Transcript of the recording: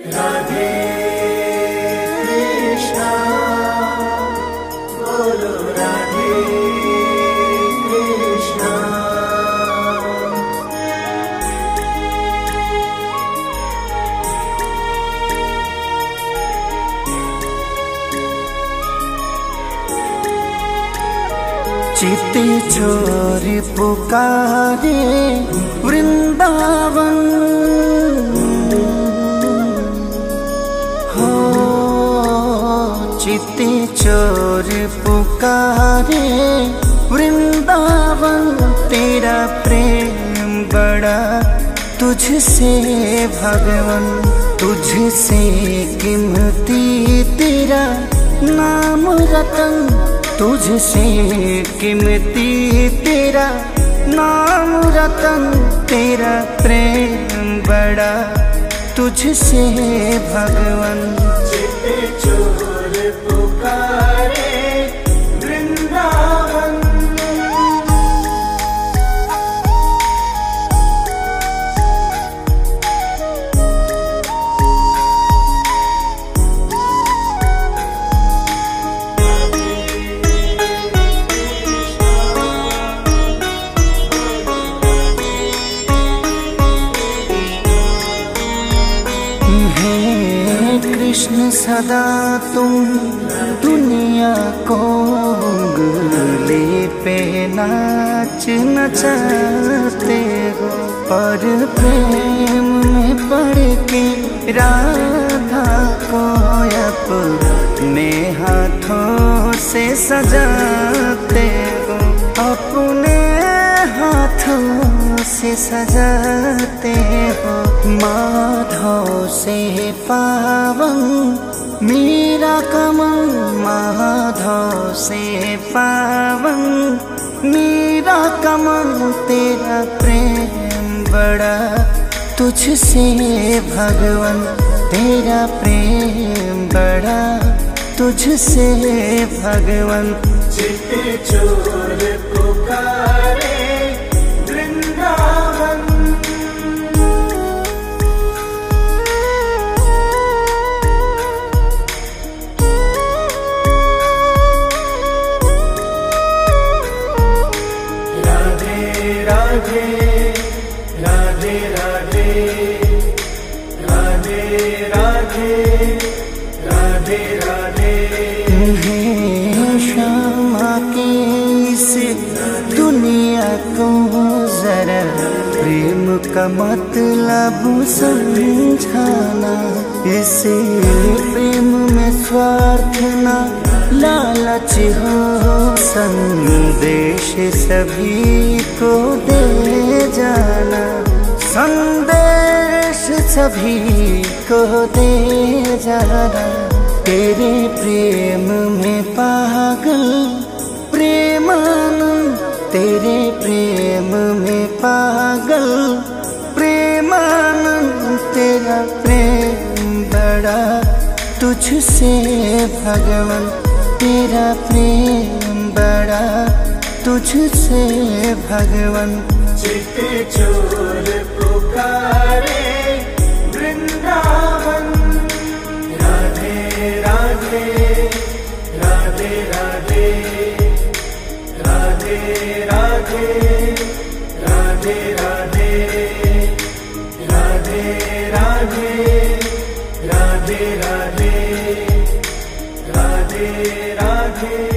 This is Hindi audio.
राधे कृष्णा बोलो राधे कृष्णा। चिते चोर पुकारे वृंदावन हो, चिते चोर पुकारे वृंदावन। तेरा प्रेम बड़ा तुझसे भगवन, तुझसे कीमती तेरा नाम रतन, तुझसे कीमती तेरा नाम रतन। तेरा प्रेम बड़ा तुझसे भगवन। चिते चोर पुकारे वृंदावन। कृष्ण सदा तुम दुनिया को उंगली पे नाच नचाते हो, पर प्रेम में पड़ के राधा को अपने हाथों से सजाते हो, अपने हाथों से सजाते हो। माधव से पावन मेरा कमल, माधव से पावन मेरा कमल। तेरा प्रेम बड़ा तुझसे भगवन, तेरा प्रेम बड़ा तुझसे भगवन। चिते चोर पुकारे वृंदावन। राधे राधे राधे राधे राधे राधे राधे। तुम्हें श्यामा के इस दुनिया को जरा प्रेम का मतलब समझाना। इसे प्रेम में स्वार्थ ना लालच हो, संदेश सभी को दे जाना, संदेश सभी को दे जाना। तेरे प्रेम में पागल प्रेमानंद, तेरे प्रेम में पागल प्रेमानंद। तेरा प्रेम बड़ा तुझसे भगवन, तेरा प्रेम बड़ा तुझसे भगवन। चिते चोर पुकारे वृंदावन। राधे राधे राधे राधे राधे राधे राधे राधे राधे राधे राधे राधे राधे राधे।